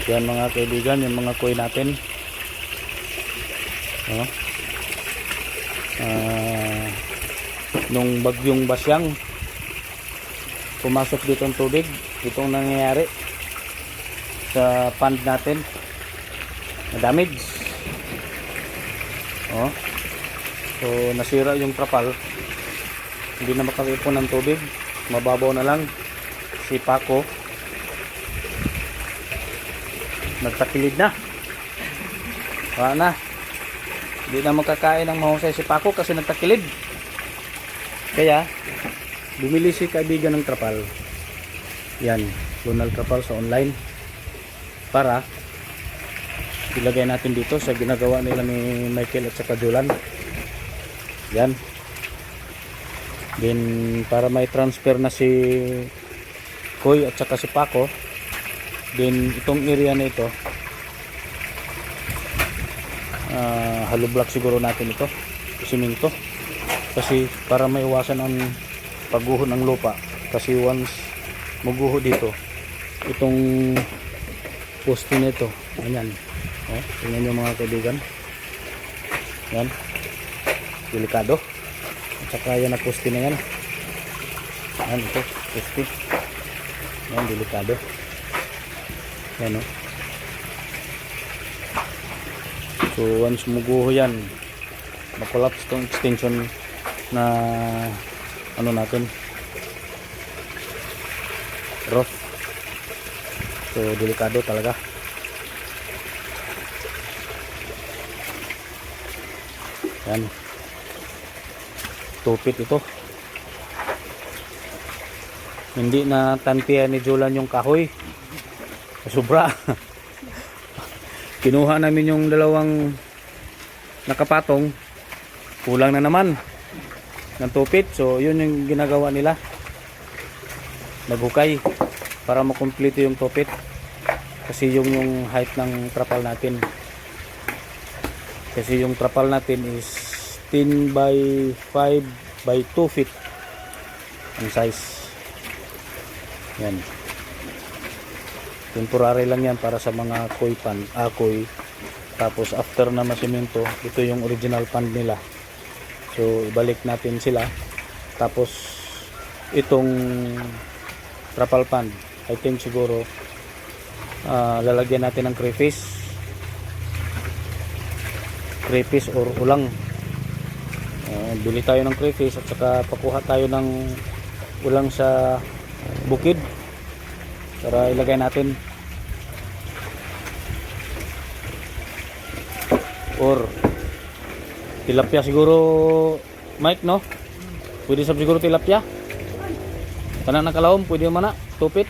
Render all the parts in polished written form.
Yan mga kaibigan, yung mga koi natin. Nung bagyong Basyang, pumasok dito ang tubig. Itong nangyayari sa pond natin, na-damage. So nasira yung trapal, hindi na makakipon ng tubig, mababaw na lang. Si Paco nagtakilid na, wala na, hindi na makakain ng mahusay si Paco kasi nagtakilid. Kaya bumili si kaibigan ng trapal, yan, lunal trapal sa online, para ilagay natin dito sa ginagawa nila ni Michael at saka Jolan. Yan, then para may transfer na si Koy at saka si Paco. Then itong area na ito, hollow block siguro natin ito, siminto, kasi para maiwasan ang pagguho ng lupa. Kasi once maguho dito, itong poste nito, ayan, tingnan nyo mga kaibigan, yan, delikado. At saka yan na poste na yan, yan ito, poste, yan, delikado. Yan, so once muguho yan, makolapse itong extension na ano natin, roof. So delikado talaga. Yan, tupit ito. Hindi na tantiyan ni Jolan yung kahoy, sobra. Kinuha namin yung dalawang nakapatong, kulang na naman ng tupit. So yun yung ginagawa nila, naghukay para makumpleto yung tupit, kasi yung height ng trapal natin, kasi yung trapal natin is 10 by 5 by 2 feet ang size. Yan, temporary lang yan para sa mga koi pan, koi. Tapos after na masimento, ito yung original pond nila. So ibalik natin sila. Tapos itong trapal pond, I think siguro lalagyan natin ng crayfish or ulang. Bili tayo ng crayfish at saka pakuha tayo ng ulang sa bukid para ilagay natin, or tilapia siguro, Mike, no? Pwede sab siguro tilapia, tanang nakalawom, pwede man na tupit,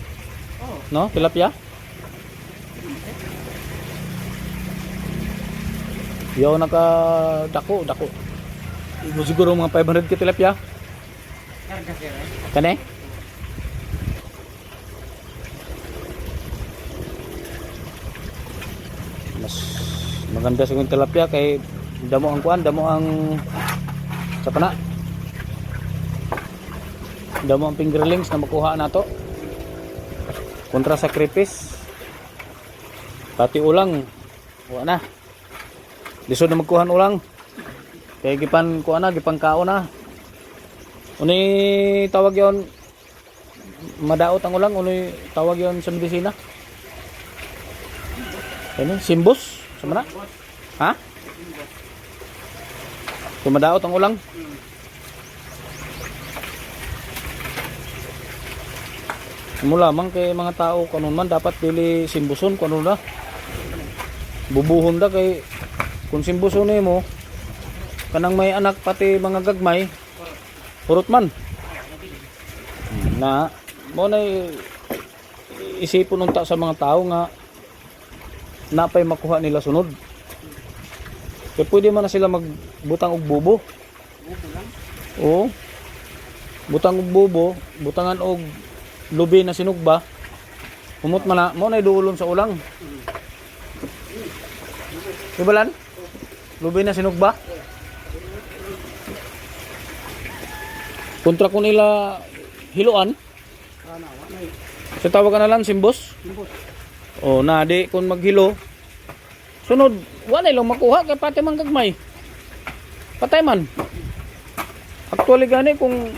no? Tilapia, yaw naka dako siguro mga 500 ka tilapia kane. Mas maganda siguro tilapia kay damo ang kuan, damo ang sapana, damo ang fingerlings na makuha nato kontra sa crayfish. Pati ulang wala na, lisod na magkuhan ulang kay gipan kuan na, gipan kao na. Uni tawag yon, madaot ang ulang, uni tawag yon sa medisina, ano, simbos sama na, ha? Tumadaot ang ulang. Mula man kay mga tao kanon man dapat dili simbuson kuno na, bubuhon da kay kung simbuson mo kanang may anak pati mga gagmay purot man na mo na isipon unta sa mga tao nga napay makuha nila sunod. Kaya pwede man na sila magbutang og bubo. Oo, butang og bubo, butangan og lubi na sinugba, humot man na mo na iduulon sa ulang. Ibalan lubi na sinugba kontra ko nila hiluan, sa tawag ka na lang simbos. O na di kung maghilo. Sunod, wala lang makuha kay pati man gagmay. Patay man. Actually gani kung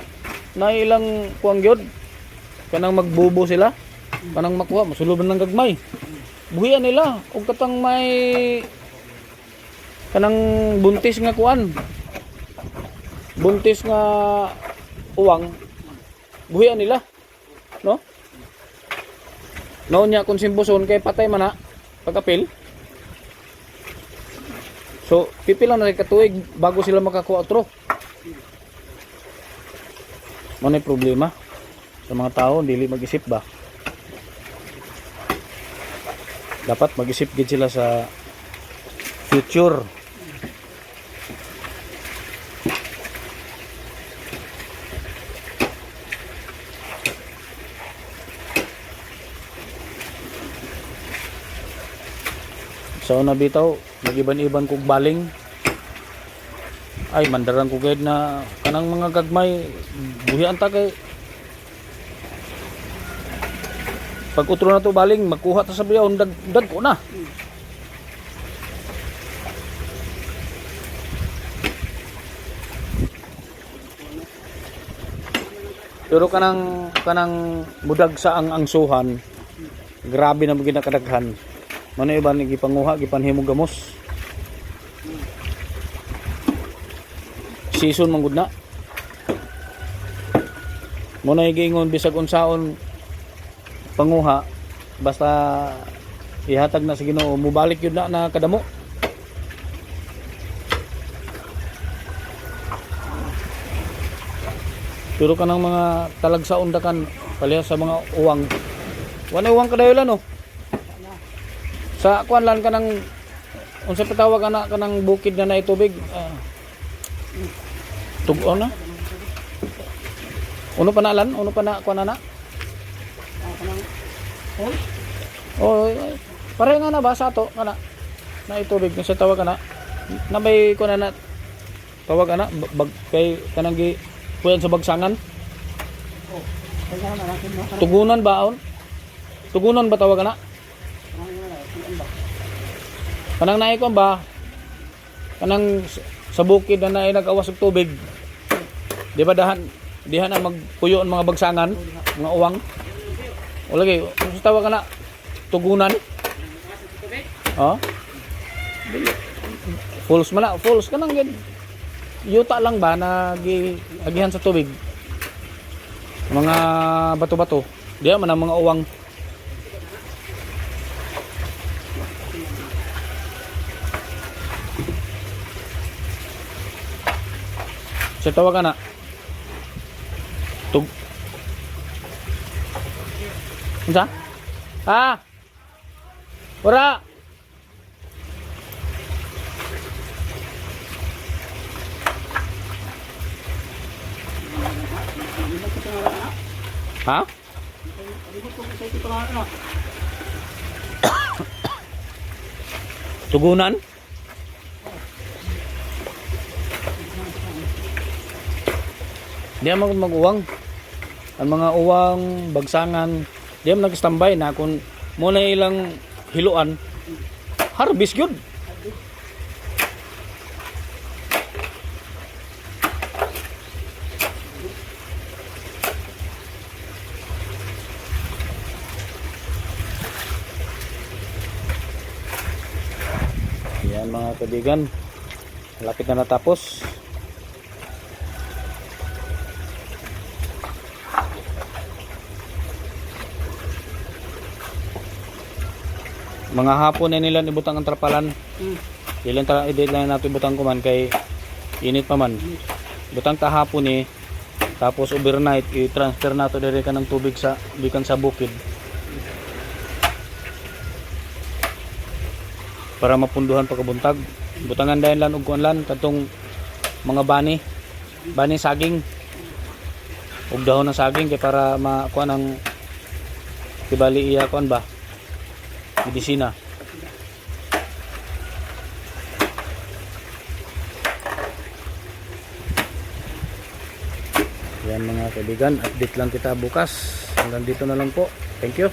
nailang kuang gyud kanang magbubo sila, kanang makuha masuluban ng gagmay. Buhian nila ug katang may kanang buntis nga kuan. Buntis nga uwang buhian nila. No? No nya kung simbuson kay patay man na pagapil. So, pipila na rin katuig bago sila makakuha otro. Ano yung problema? Sa mga tao, dili mag-isip ba? Dapat mag-isip gid sila sa future. So nabitaw, nagiban-iban kog baling. Ay mandaran ko gayud na kanang mga gagmay buhian ta kay pag utro na to baling magkuha ta sa biyaon dag ko na. Pero kanang mudag sa ang angsuhan grabe na mo ginakadaghan. Mano iba ni gipanguha gipanhimog gamos. Season man gud na. Mo na giingon bisag unsaon panguha basta ihatag na sa Ginoo mubalik yun na kadamo. Pero kanang mga talagsaon dakan palihas sa mga uwang. Wala uwang kadayolan no. Sa kuan lan kanang unsa patawag ana kanang bukid na naitubig tugon na uno pa na lan uno pa na kuan na oh pare nga na ba sa to kana naitubig sa tawag kana nabay kuan na tawag ana bag kay kanang gi kuyan sa bagsangan tugunan baon tugunan ba tawag ana kanang naay ko ba kanang sa bukid na naay nag-awas og tubig di ba dihan ang magpuyo ang mga bagsangan mga uwang wala kay sa tawag kana tugunan oh falls man falls kanang gid yuta lang ba na agihan sa tubig mga bato-bato diha man ang mga uwang. Sa tawag ka na tug unsa? Ora ha? Tugunan? Di mag-uwang. Ang mga uwang, bagsangan, di nag-standby na kung muna ilang hiluan, harvest yun. Yan mga kaibigan, malapit na natapos. Mga hapon na nila ibutang ang trapalan. Ilan natin ibutang kuman kay init pa man. Butang ta hapon ni tapos overnight i-transfer nato dire ka ng tubig sa bikan sa bukid. Para mapunduhan pagkabuntag. Butangan dayon lan og kuan lan katong mga bani saging. Og dahon ng saging kay para makuan ang tibali iya kuan ba? Medisina. Yan mga kaibigan, update lang kita bukas. Hanggang dito na lang po. Thank you.